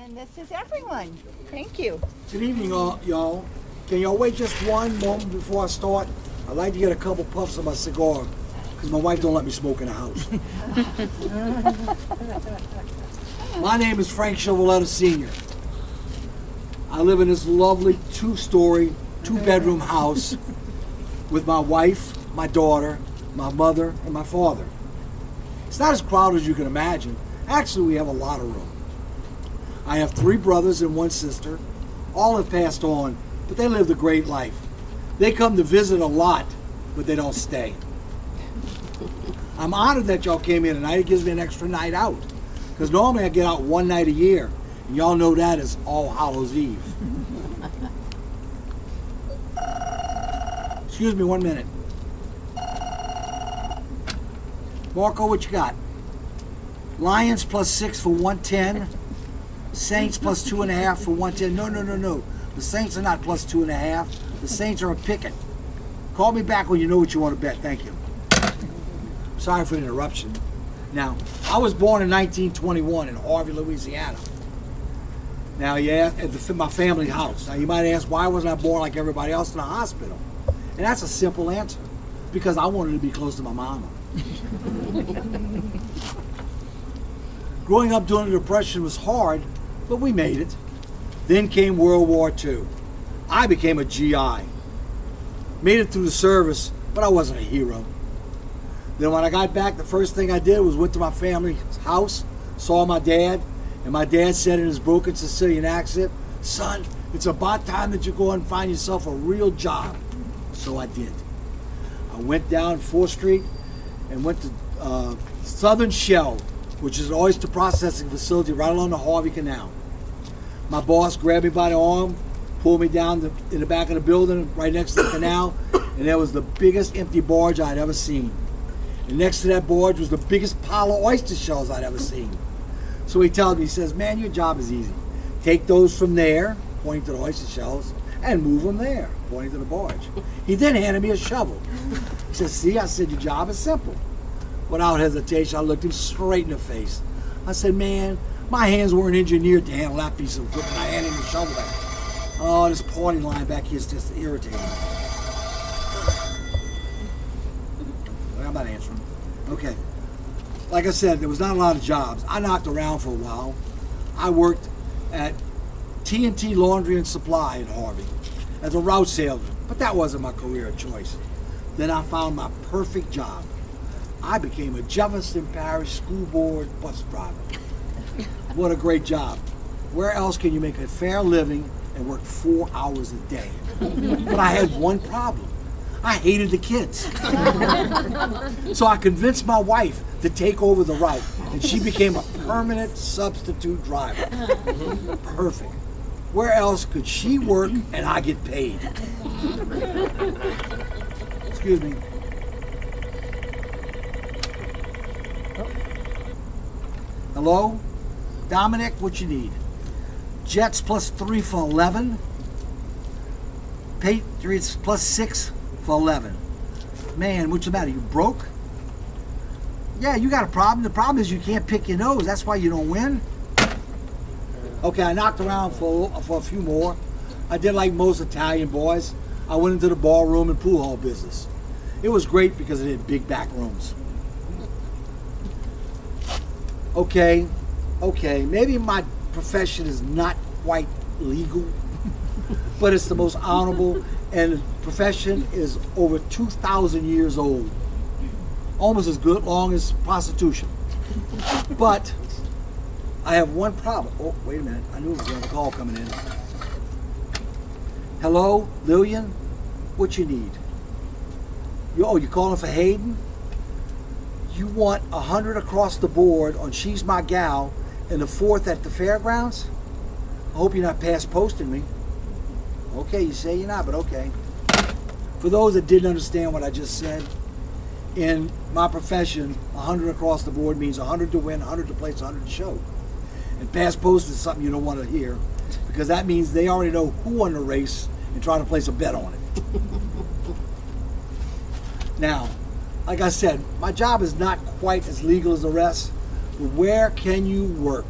And this is everyone. Thank you. Good evening, y'all. Can y'all wait just one moment before I start? I'd like to get a couple puffs of my cigar because my wife don't let me smoke in the house. My name is Frank Chevrolet Sr. I live in this lovely two-story, two-bedroom house with my wife, my daughter, my mother, and my father. It's not as crowded as you can imagine. Actually, we have a lot of room. I have 3 brothers and 1 sister. All have passed on, but they lived a great life. They come to visit a lot, but they don't stay. I'm honored that y'all came in tonight. It gives me an extra night out. Because normally I get out one night a year, and y'all know that is All Hallows Eve. Excuse me 1 minute. Marco, what you got? Lions +6 for 110. Saints +2.5 for 110. No. The Saints are not +2.5. The Saints are a picket. Call me back when you know what you want to bet. Thank you. Sorry for the interruption. Now, I was born in 1921 in Harvey, Louisiana. Now, yeah, at my family house. Now, you might ask, why wasn't I born like everybody else in a hospital? And that's a simple answer. Because I wanted to be close to my mama. Growing up during the Depression was hard, but we made it. Then came World War II. I became a GI. Made it through the service, but I wasn't a hero. Then when I got back, the first thing I did was went to my family's house, saw my dad, and my dad said in his broken Sicilian accent, "Son, it's about time that you go and find yourself a real job." So I did. I went down 4th Street and went to Southern Shell, which is an oyster processing facility right along the Harvey Canal. My boss grabbed me by the arm, pulled me down in the back of the building right next to the canal, and there was the biggest empty barge I'd ever seen. And next to that barge was the biggest pile of oyster shells I'd ever seen. So he tells me, he says, "Man, your job is easy. Take those from there," pointing to the oyster shells, "and move them there," pointing to the barge. He then handed me a shovel. He says, "See," I said, "your job is simple." Without hesitation, I looked him straight in the face. I said, "Man, my hands weren't engineered to handle that piece of equipment." I handed him the shovel back. Oh, this party line back here is just irritating. I'm not answering. Okay. Like I said, there was not a lot of jobs. I knocked around for a while. I worked at T&T Laundry and Supply in Harvey as a route salesman, but that wasn't my career of choice. Then I found my perfect job. I became a Jefferson Parish School Board bus driver. What a great job. Where else can you make a fair living and work 4 hours a day? But I had one problem. I hated the kids. So I convinced my wife to take over the route, and she became a permanent substitute driver. Perfect. Where else could she work and I get paid? Excuse me. Hello? Dominic, what you need? Jets +3 for 11. Patriots +6 for 11. Man, what's the matter? You broke? Yeah, you got a problem. The problem is you can't pick your nose. That's why you don't win. Okay, I knocked around for a few more. I did like most Italian boys. I went into the ballroom and pool hall business. It was great because it had big back rooms. Okay, maybe my profession is not quite legal, but it's the most honorable, and the profession is over 2,000 years old. Almost as good long as prostitution. But I have one problem. Oh, wait a minute. I knew there was a call coming in. Hello, Lillian? What you need? You calling for Hayden? You want 100 across the board on She's My Gal and the 4th at the fairgrounds? I hope you're not past posting me. Okay, you say you're not, but okay. For those that didn't understand what I just said, in my profession, 100 across the board means 100 to win, 100 to place, 100 to show. And past post is something you don't want to hear, because that means they already know who won the race and try to place a bet on it. Now, like I said, my job is not quite as legal as the rest, but where can you work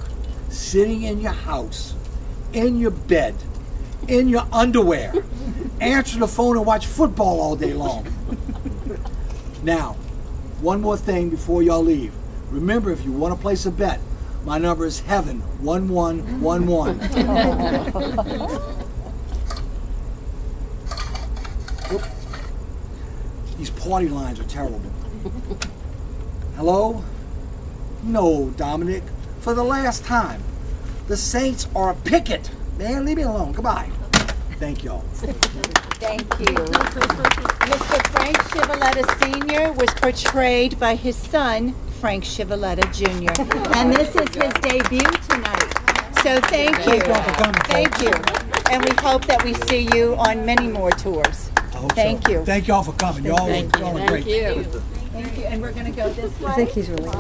sitting in your house, in your bed, in your underwear, answer the phone and watch football all day long. Now, one more thing before y'all leave. Remember, if you want to place a bet, my number is Heaven 1111. These party lines are terrible. Hello? No, Dominic. For the last time. The Saints are a picket. Man, leave me alone. Goodbye. Thank y'all. Thank you. Mr. Frank Chiavalletta Sr. was portrayed by his son, Frank Chiavalletta Jr. And this is his debut tonight. So thank you. Thank you. And we hope that we see you on many more tours. Thank you. Thank y'all for coming. Y'all are great. Thank you. And we're going to go this way. I think he's really